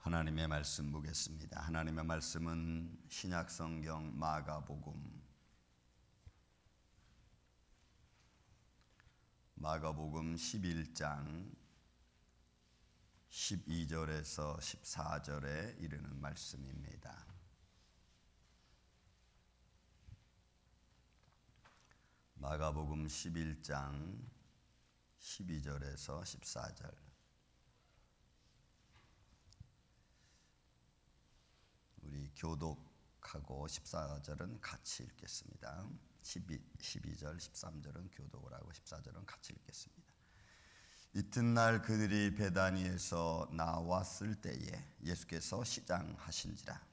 하나님의 말씀 보겠습니다. 하나님의 말씀은 신약성경 마가복음 11장 12절에서 14절에 이르는 말씀입니다. 마가복음 11장 12절에서 14절. 우리 교독하고 14절은 같이 읽겠습니다. 12절, 13절은 교독을 하고 14절은 같이 읽겠습니다. 이튿날 그들이 베다니에서 나왔을 때에 예수께서 시장하신지라.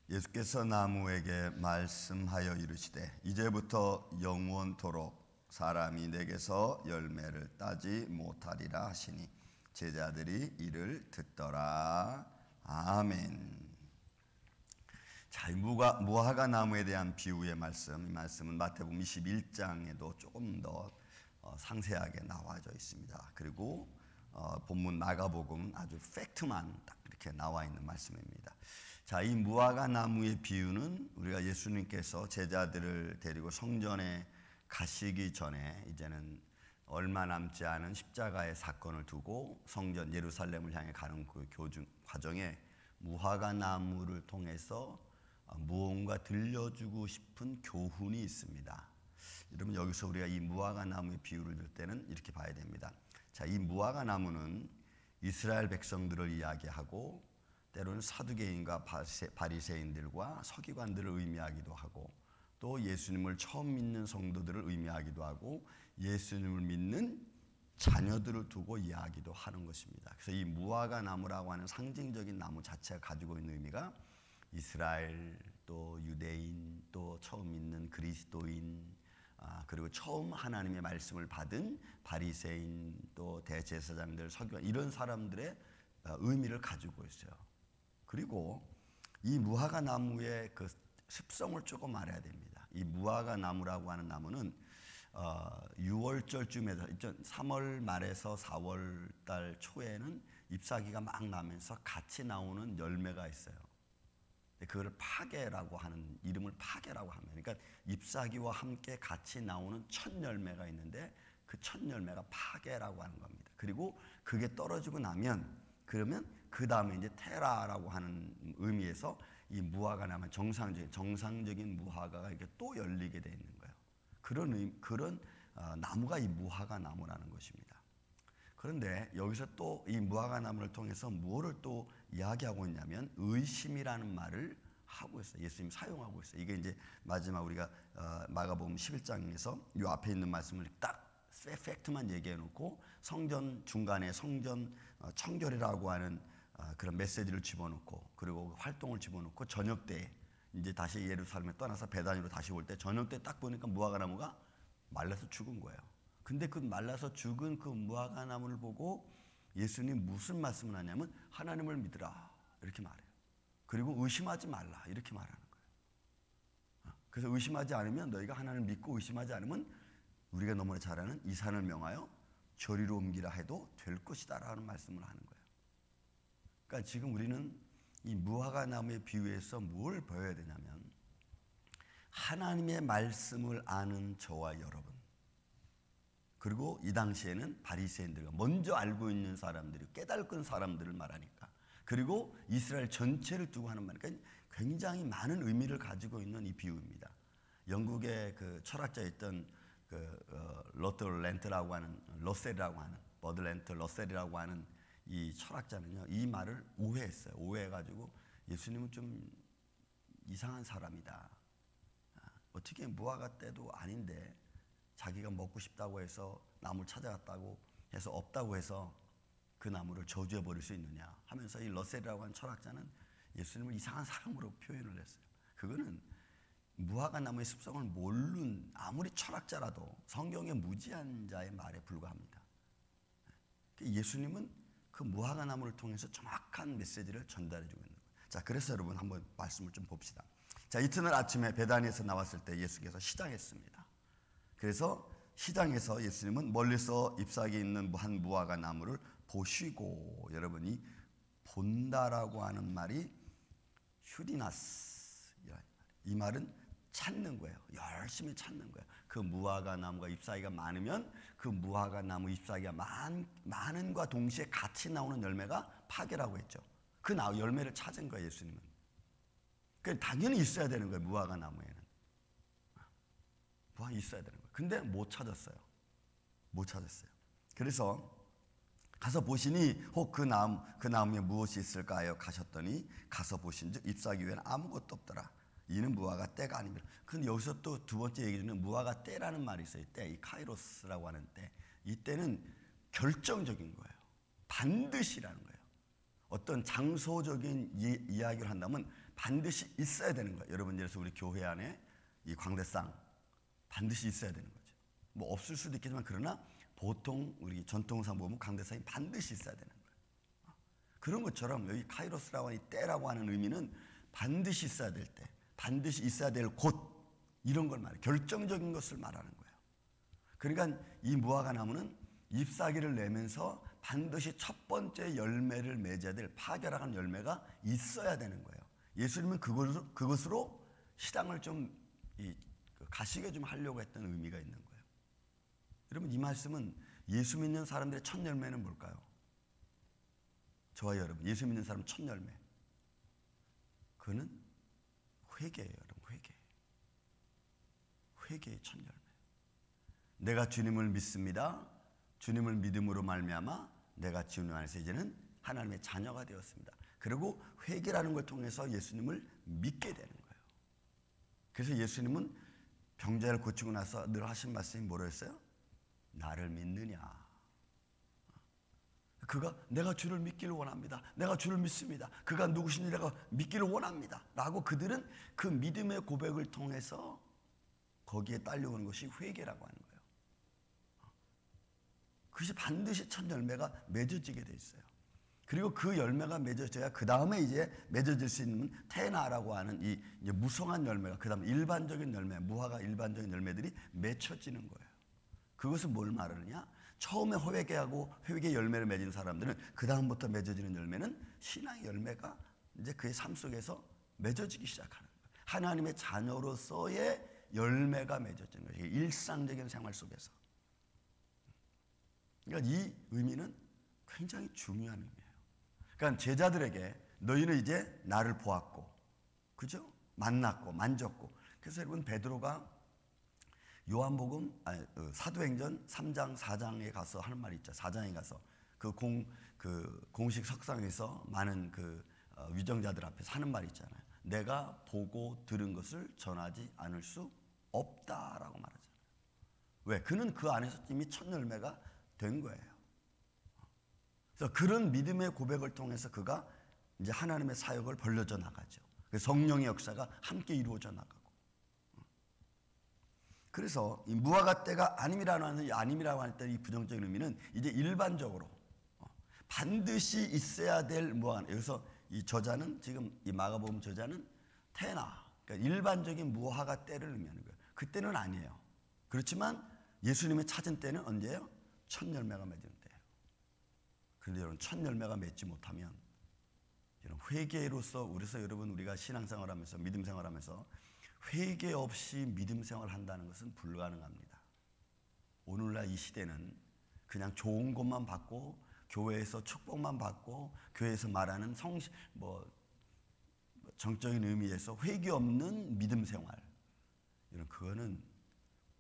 예수께서 나무에게 말씀하여 이르시되 이제부터 영원토록 사람이 내게서 열매를 따지 못하리라 하시니 제자들이 이를 듣더라. 아멘. 자, 무화과 나무에 대한 비유의 말씀, 이 말씀은 마태복음 21장에도 조금 더 상세하게 나와져 있습니다. 그리고 본문 마가복음 아주 팩트만 딱 이렇게 나와 있는 말씀입니다. 자, 이 무화과 나무의 비유는 우리가 예수님께서 제자들을 데리고 성전에 가시기 전에 이제는 얼마 남지 않은 십자가의 사건을 두고 성전 예루살렘을 향해 가는 그 과정에 무화과 나무를 통해서 무언가 들려주고 싶은 교훈이 있습니다. 여러분, 여기서 우리가 이 무화과 나무의 비유를 들 때는 이렇게 봐야 됩니다. 자, 이 무화과 나무는 이스라엘 백성들을 이야기하고 때로는 사두개인과 바리새인들과 서기관들을 의미하기도 하고 또 예수님을 처음 믿는 성도들을 의미하기도 하고 예수님을 믿는 자녀들을 두고 이야기도 하는 것입니다. 그래서 이 무화과 나무라고 하는 상징적인 나무 자체가 가지고 있는 의미가 이스라엘, 또 유대인, 또 처음 믿는 그리스도인, 그리고 처음 하나님의 말씀을 받은 바리새인, 또 대제사장들, 서기관, 이런 사람들의 의미를 가지고 있어요. 그리고 이 무화과 나무의 그 습성을 조금 알아야 됩니다. 이 무화과 나무라고 하는 나무는 6월절쯤에서 3월 말에서 4월 달 초에는 잎사귀가 막 나면서 같이 나오는 열매가 있어요. 그걸 파게라고 하는, 이름을 파게라고 합니다. 그러니까 잎사귀와 함께 같이 나오는 첫 열매가 있는데 그 첫 열매가 파게라고 하는 겁니다. 그리고 그게 떨어지고 나면 그러면 그 다음에 이제 테라라고 하는 의미에서 이 무화과 나무 정상적인 무화과가 이렇게 또 열리게 되어 있는 거예요. 그런 나무가 이 무화과 나무라는 것입니다. 그런데 여기서 또 이 무화과 나무를 통해서 무엇을 또 이야기하고 있냐면 의심이라는 말을 하고 있어요. 예수님이 사용하고 있어요. 이게 이제 마지막 우리가 마가복음 11장에서 이 앞에 있는 말씀을 딱 팩트만 얘기해 놓고 성전 중간에 성전 청결이라고 하는 그런 메시지를 집어넣고 그리고 활동을 집어넣고 저녁 때 이제 다시 예루살렘에 떠나서 베다니로 다시 올 때 저녁 때 딱 보니까 무화과 나무가 말라서 죽은 거예요. 근데 그 말라서 죽은 그 무화과 나무를 보고 예수님 무슨 말씀을 하냐면 하나님을 믿으라 이렇게 말해요. 그리고 의심하지 말라 이렇게 말하는 거예요. 그래서 의심하지 않으면 너희가 하나님을 믿고 의심하지 않으면 우리가 너무나 잘 아는 이 산을 명하여 저리로 옮기라 해도 될 것이다 라는 말씀을 하는 거예요. 그러니까 지금 우리는 이 무화과 나무의 비유에서 뭘 배워야 되냐면 하나님의 말씀을 아는 저와 여러분, 그리고 이 당시에는 바리새인들과 먼저 알고 있는 사람들이 깨달은 사람들을 말하니까, 그리고 이스라엘 전체를 두고 하는 말이니까 굉장히 많은 의미를 가지고 있는 이 비유입니다. 영국의 그 철학자였던 러셀이라고 하는 버드랜트 러셀이라고 하는 이 철학자는요, 이 말을 오해했어요. 오해해가지고 예수님은 좀 이상한 사람이다. 어떻게 무화과 때도 아닌데 자기가 먹고 싶다고 해서 나무를 찾아갔다고 해서 없다고 해서 그 나무를 저주해 버릴 수 있느냐 하면서 이 러셀이라고 하는 철학자는 예수님을 이상한 사람으로 표현을 했어요. 그거는 무화과 나무의 습성을 모르는 아무리 철학자라도 성경에 무지한 자의 말에 불과합니다. 예수님은 그 무화과 나무를 통해서 정확한 메시지를 전달해 주고 있는 거예요. 자, 그래서 여러분 한번 말씀을 좀 봅시다. 자, 이튿날 아침에 베다니에서 나왔을 때 예수께서 시장했습니다. 그래서 시장에서 예수님은 멀리서 잎사귀 있는 한 무화과 나무를 보시고, 여러분이 본다라고 하는 말이 휴디나스, 이 말은 찾는 거예요. 열심히 찾는 거예요. 그 무화과 나무가 잎사귀가 많으면 그 무화과 나무 잎사귀가 많은과 동시에 같이 나오는 열매가 파괴라고 했죠. 그 열매를 찾은 거예요, 예수님은. 그러니까 당연히 있어야 되는 거예요, 무화과 나무에는. 무화과 있어야 되는 거예요. 근데 못 찾았어요. 그래서 가서 보시니 혹 그 나무에 무엇이 있을까요? 가셨더니 가서 보신즉 잎사귀 외에는 아무것도 없더라. 이는 무화과 때가 아닙니다. 근데 여기서 또 두 번째 얘기 중에 무화과 때라는 말이 있어요. 때, 이 카이로스라고 하는 때. 이 때는 결정적인 거예요. 반드시라는 거예요. 어떤 장소적인 이야기를 한다면 반드시 있어야 되는 거예요. 여러분, 그래서 우리 교회 안에 이 광대상 반드시 있어야 되는 거죠. 뭐 없을 수도 있겠지만 그러나 보통 우리 전통상 보면 광대상이 반드시 있어야 되는 거예요. 그런 것처럼 여기 카이로스라고 하는 이 때라고 하는 의미는 반드시 있어야 될 때, 반드시 있어야 될 곳, 이런 걸 말해요. 결정적인 것을 말하는 거예요. 그러니까 이 무화과 나무는 잎사귀를 내면서 반드시 첫 번째 열매를 맺어야 될 파결하는 열매가 있어야 되는 거예요. 예수님은 그것으로 시장을 좀 가시게 좀 하려고 했던 의미가 있는 거예요. 여러분, 이 말씀은 예수 믿는 사람들의 첫 열매는 뭘까요? 저와 여러분, 예수 믿는 사람 첫 열매, 그거는 회개예요. 여러분, 회개의 첫 열매. 내가 주님을 믿습니다. 주님을 믿음으로 말미암아 내가 주님 안에서 이제는 하나님의 자녀가 되었습니다. 그리고 회개라는 걸 통해서 예수님을 믿게 되는 거예요. 그래서 예수님은 병자를 고치고 나서 늘 하신 말씀이 뭐랬어요? 나를 믿느냐. 그가 내가 주를 믿기를 원합니다. 내가 주를 믿습니다. 그가 누구신지 내가 믿기를 원합니다. 라고 그들은 그 믿음의 고백을 통해서 거기에 딸려오는 것이 회개라고 하는 거예요. 그것이 반드시 첫 열매가 맺어지게 돼 있어요. 그리고 그 열매가 맺어져야 그 다음에 이제 맺어질 수 있는 테나라고 하는 이 무성한 열매가, 그 다음에 일반적인 열매, 무화과 일반적인 열매들이 맺혀지는 거예요. 그것은 뭘 말하느냐? 처음에 회개하고 회개 열매를 맺은 사람들은 그 다음부터 맺어지는 열매는 신앙의 열매가 이제 그의 삶 속에서 맺어지기 시작하는 거예요. 하나님의 자녀로서의 열매가 맺어지는 거예요. 일상적인 생활 속에서. 그러니까 이 의미는 굉장히 중요한 의미예요. 그러니까 제자들에게 너희는 이제 나를 보았고, 그죠? 만났고, 만졌고. 그래서 여러분, 베드로가 요한복음, 사도행전 3장, 4장에 가서 하는 말이 있죠. 4장에 가서 그 공식 석상에서 많은 위정자들 앞에서 하는 말이 있잖아요. 내가 보고 들은 것을 전하지 않을 수 없다라고 말하잖아요. 왜? 그는 그 안에서 이미 첫 열매가 된 거예요. 그래서 그런 믿음의 고백을 통해서 그가 이제 하나님의 사역을 벌려져 나가죠. 성령의 역사가 함께 이루어져 나가고. 그래서 이 무화과 때가 아님이라고 할 때 이 부정적인 의미는 이제 일반적으로 반드시 있어야 될 무화과. 여기서 이 저자는 지금 이 마가복음 저자는 테나, 그러니까 일반적인 무화과 때를 의미하는 거예요. 그때는 아니에요. 그렇지만 예수님의 찾은 때는 언제예요? 첫 열매가 맺은 때예요. 그런데 여러분, 첫 열매가 맺지 못하면 이런 회개로서 여러분, 우리가 신앙생활하면서 믿음 생활하면서 회개 없이 믿음 생활한다는 것은 불가능합니다. 오늘날 이 시대는 그냥 좋은 것만 받고 교회에서 축복만 받고 교회에서 말하는 정적인 의미에서 회개 없는 믿음 생활, 이런 그거는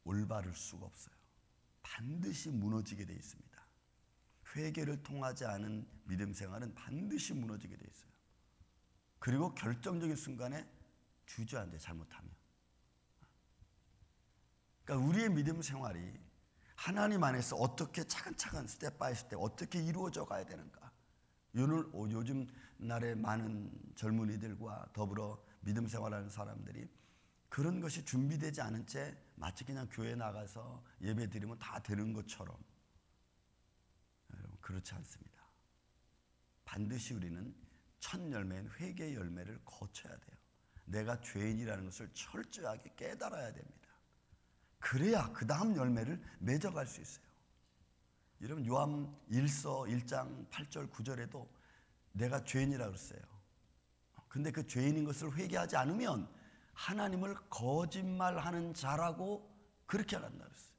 올바를 수가 없어요. 반드시 무너지게 돼 있습니다. 회개를 통하지 않은 믿음 생활은 반드시 무너지게 돼 있어요. 그리고 결정적인 순간에 주저앉아요, 잘못하면. 그러니까 우리의 믿음 생활이 하나님 안에서 어떻게 차근차근 스텝 바이 스텝 어떻게 이루어져 가야 되는가. 요즘 날의 많은 젊은이들과 더불어 믿음 생활하는 사람들이 그런 것이 준비되지 않은 채 마치 그냥 교회 나가서 예배 드리면 다 되는 것처럼, 여러분, 그렇지 않습니다. 반드시 우리는 첫 열매인 회개의 열매를 거쳐야 돼요. 내가 죄인이라는 것을 철저하게 깨달아야 됩니다. 그래야 그 다음 열매를 맺어갈 수 있어요. 여러분 요한 1서 1장 8절 9절에도 내가 죄인이라고 그랬어요. 근데 그 죄인인 것을 회개하지 않으면 하나님을 거짓말하는 자라고 그렇게 한다 그랬어요.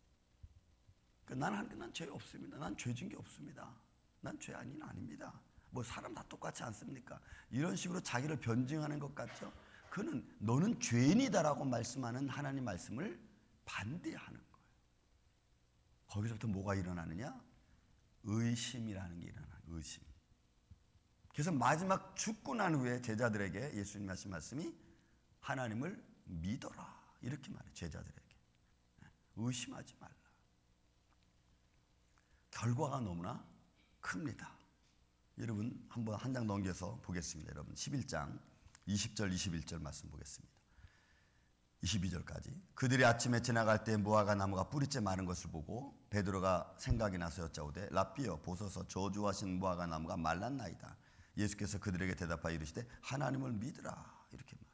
난 죄 없습니다. 난 죄진 게 없습니다. 난 죄 아닙니다. 뭐 사람 다 똑같지 않습니까? 이런 식으로 자기를 변증하는 것 같죠? 그는 너는 죄인이다라고 말씀하는 하나님 말씀을 반대하는 거예요. 거기서부터 뭐가 일어나느냐? 의심이라는 게 일어나요. 의심. 그래서 마지막 죽고 난 후에 제자들에게 예수님이 하신 말씀이 하나님을 믿어라 이렇게 말해요. 제자들에게 의심하지 말라. 결과가 너무나 큽니다. 여러분 한번 한 장 넘겨서 보겠습니다. 여러분 11장 20절 21절 말씀 보겠습니다. 22절까지. 그들이 아침에 지나갈 때 무화과 나무가 뿌리째 마른 것을 보고 베드로가 생각이 나서 여짜오되 랍비여 보소서 저주하신 무화과 나무가 말랐나이다. 예수께서 그들에게 대답하여 이르시되 하나님을 믿으라 이렇게 말해요.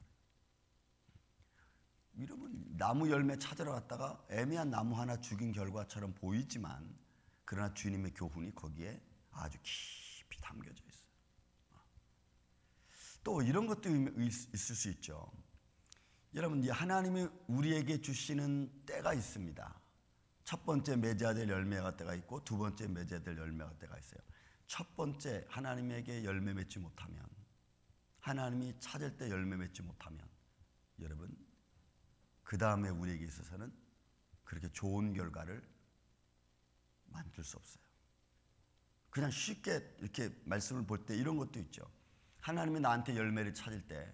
여러분 나무 열매 찾으러 갔다가 애매한 나무 하나 죽인 결과처럼 보이지만 그러나 주님의 교훈이 거기에 아주 깊이 담겨져 있어요. 또 이런 것도 있을 수 있죠. 여러분 하나님이 우리에게 주시는 때가 있습니다. 첫 번째 맺어야 될 열매가 때가 있고 두 번째 맺어야 될 열매가 때가 있어요. 첫 번째 하나님에게 열매 맺지 못하면 하나님이 찾을 때 열매 맺지 못하면 여러분 그 다음에 우리에게 있어서는 그렇게 좋은 결과를 만들 수 없어요. 그냥 쉽게 이렇게 말씀을 볼 때 이런 것도 있죠. 하나님이 나한테 열매를 찾을 때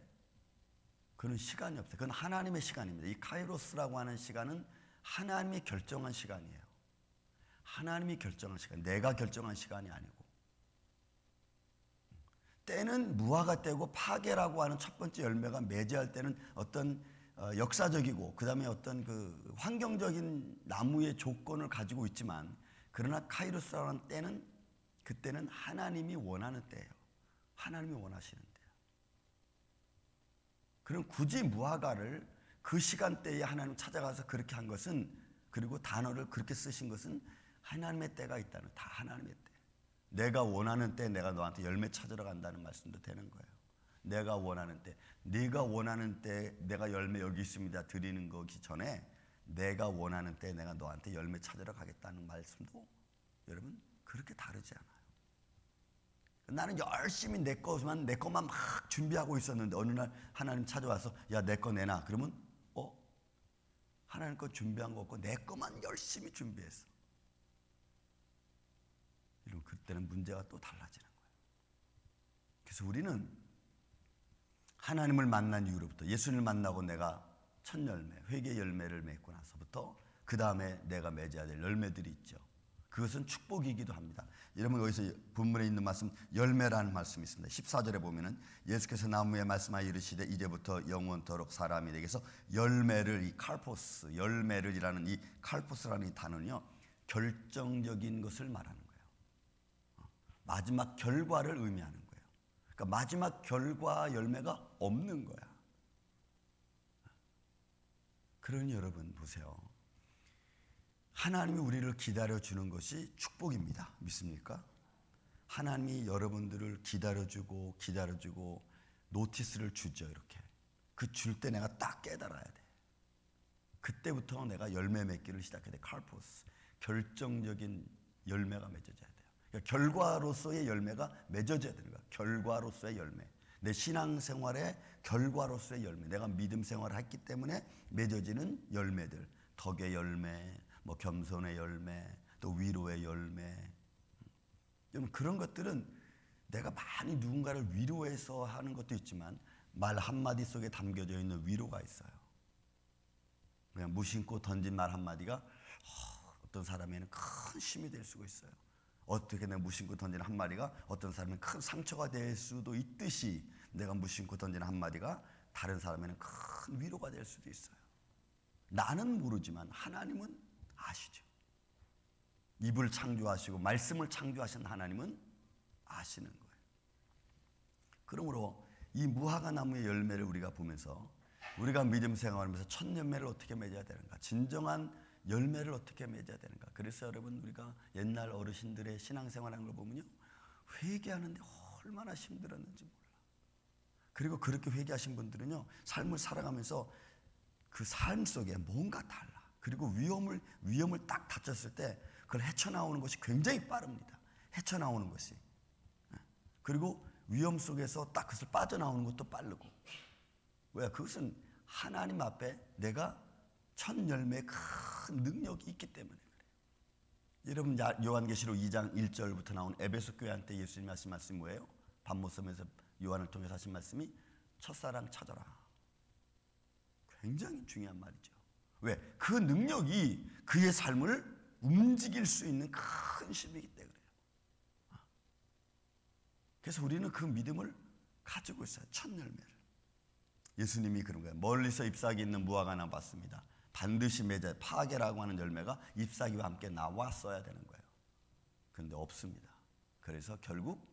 그건 시간이 없어요. 그건 하나님의 시간입니다. 이 카이로스라고 하는 시간은 하나님이 결정한 시간이에요. 하나님이 결정한 시간, 내가 결정한 시간이 아니고 때는 무화과 때고 파괴라고 하는 첫 번째 열매가 맺어야 때는 어떤 역사적이고 그 다음에 어떤 그 환경적인 나무의 조건을 가지고 있지만 그러나 카이로스라는 때는 그때는 하나님이 원하는 때예요. 하나님이 원하시는 때예요. 그럼 굳이 무화과를 그 시간대에 하나님 찾아가서 그렇게 한 것은 그리고 단어를 그렇게 쓰신 것은 하나님의 때가 있다는 다 하나님의 때. 내가 원하는 때 내가 너한테 열매 찾으러 간다는 말씀도 되는 거예요. 내가 원하는 때, 네가 원하는 때 내가 열매 여기 있습니다 드리는 거기 전에 내가 원하는 때 내가 너한테 열매 찾으러 가겠다는 말씀도 여러분 그렇게 다르지 않아요. 나는 열심히 내 것만 막 준비하고 있었는데 어느 날 하나님 찾아와서 야 내 거 내놔 그러면 하나님 거 준비한 거 없고 내 것만 열심히 준비했어. 이러면 그때는 문제가 또 달라지는 거예요. 그래서 우리는 하나님을 만난 이후로부터 예수님을 만나고 내가 첫 열매, 회개 열매를 맺고 나서부터 그 다음에 내가 맺어야 될 열매들이 있죠. 그것은 축복이기도 합니다. 여러분 여기서 본문에 있는 말씀 열매라는 말씀이 있습니다. 14절에 보면은 예수께서 나무에 말씀하여 이르시되 이제부터 영원토록 사람이 되게서 열매를 이 칼포스 열매를이라는 이 칼포스라는 이 단어는요 결정적인 것을 말하는 거예요. 마지막 결과를 의미하는 거예요. 그러니까 마지막 결과 열매가 없는 거야. 그러니 여러분 보세요. 하나님이 우리를 기다려주는 것이 축복입니다. 믿습니까? 하나님이 여러분들을 기다려주고 노티스를 주죠. 이렇게 그 줄 때 내가 딱 깨달아야 돼. 그때부터 내가 열매 맺기를 시작해야 돼. 칼포스 결정적인 열매가 맺어져야 돼요. 그러니까 결과로서의 열매가 맺어져야 되는 거야. 결과로서의 열매. 내 신앙생활의 결과로서의 열매. 내가 믿음 생활을 했기 때문에 맺어지는 열매들. 덕의 열매, 뭐 겸손의 열매, 또 위로의 열매. 여러분 그런 것들은 내가 많이 누군가를 위로해서 하는 것도 있지만 말 한마디 속에 담겨져 있는 위로가 있어요. 그냥 무심코 던진 말 한마디가 어떤 사람에게는 큰 힘이 될 수가 있어요. 어떻게 내가 무심코 던진 한마디가 어떤 사람에게는 큰 상처가 될 수도 있듯이 내가 무심코 던진 한마디가 다른 사람에게는 큰 위로가 될 수도 있어요. 나는 모르지만 하나님은 아시죠. 입을 창조하시고 말씀을 창조하신 하나님은 아시는 거예요. 그러므로 이 무화과 나무의 열매를 우리가 보면서 우리가 믿음 생활하면서 첫 열매를 어떻게 맺어야 되는가, 진정한 열매를 어떻게 맺어야 되는가. 그래서 여러분, 우리가 옛날 어르신들의 신앙생활하는 걸 보면요, 회개하는데 얼마나 힘들었는지 몰라. 그리고 그렇게 회개하신 분들은요, 삶을 살아가면서 그 삶 속에 뭔가 달라. 그리고 위험을 딱 닥쳤을 때 그걸 헤쳐나오는 것이 굉장히 빠릅니다. 헤쳐나오는 것이. 그리고 위험 속에서 딱 그것을 빠져나오는 것도 빠르고. 왜? 그것은 하나님 앞에 내가 첫 열매의 큰 능력이 있기 때문에 그래요. 여러분, 요한계시록 2장 1절부터 나온 에베소 교회한테 예수님이 하신 말씀이 뭐예요? 밤모섬에서 요한을 통해서 하신 말씀이 첫사랑 찾아라. 굉장히 중요한 말이죠. 왜? 그 능력이 그의 삶을 움직일 수 있는 큰 힘이기 때문에 그래요. 그래서 우리는 그 믿음을 가지고 있어요. 첫 열매를. 예수님이 그런 거예요. 멀리서 잎사귀 있는 무화과 나무 봤습니다. 반드시 맺어야, 파괴라고 하는 열매가 잎사귀와 함께 나왔어야 되는 거예요. 그런데 없습니다. 그래서 결국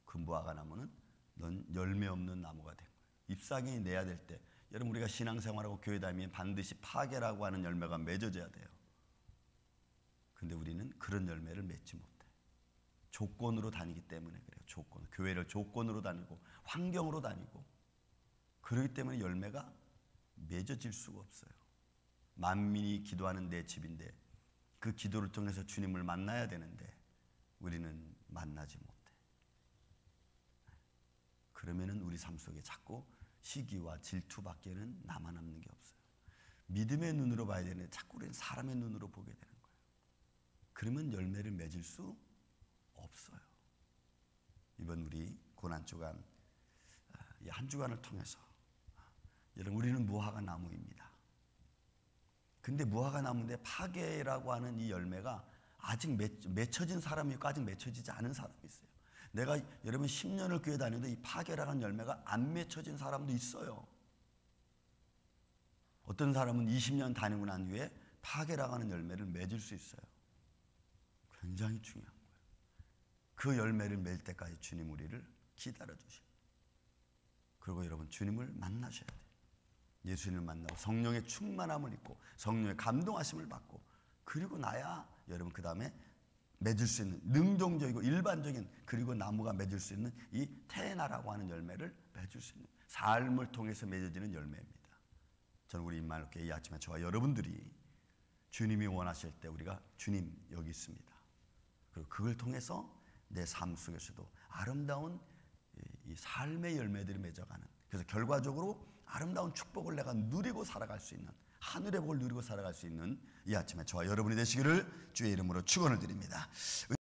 그 무화과 나무는 넌 열매 없는 나무가 된 거예요. 잎사귀 내야 될 때, 여러분, 우리가 신앙생활하고 교회 다니면 반드시 파괴라고 하는 열매가 맺어져야 돼요. 근데 우리는 그런 열매를 맺지 못해. 조건으로 다니기 때문에 그래요. 조건. 교회를 조건으로 다니고 환경으로 다니고 그렇기 때문에 열매가 맺어질 수가 없어요. 만민이 기도하는 내 집인데 그 기도를 통해서 주님을 만나야 되는데 우리는 만나지 못해. 그러면은 우리 삶 속에 자꾸 시기와 질투밖에는 남아남는 게 없어요. 믿음의 눈으로 봐야 되는데 자꾸 우리는 사람의 눈으로 보게 되는 거예요. 그러면 열매를 맺을 수 없어요. 이번 우리 고난 주간, 이 한 주간을 통해서 여러분, 우리는 무화과 나무입니다. 근데 무화과 나무인데 파괴라고 하는 이 열매가 아직 맺혀진 사람이 있고 아직 맺혀지지 않은 사람이 있어요. 내가 여러분 10년을 교회 다니는데 이 파괴라고 하는 열매가 안 맺혀진 사람도 있어요. 어떤 사람은 20년 다니고 난 후에 파괴라고 하는 열매를 맺을 수 있어요. 굉장히 중요한 거예요. 그 열매를 맺을 때까지 주님 우리를 기다려 주셔요. 그리고 여러분, 주님을 만나셔야 돼요. 예수님을 만나고 성령의 충만함을 입고 성령의 감동하심을 받고, 그리고 나야 여러분 그 다음에 맺을 수 있는 능동적이고 일반적인, 그리고 나무가 맺을 수 있는 이 테나라고 하는 열매를 맺을 수 있는, 삶을 통해서 맺어지는 열매입니다. 저는 우리 임마누엘교회 이 아침에 저와 여러분들이 주님이 원하실 때 우리가 주님 여기 있습니다. 그리고 그걸 통해서 내 삶 속에서도 아름다운 이 삶의 열매들이 맺어가는, 그래서 결과적으로 아름다운 축복을 내가 누리고 살아갈 수 있는, 하늘의 복을 누리고 살아갈 수 있는 이 아침에 저와 여러분이 되시기를 주의 이름으로 축원을 드립니다.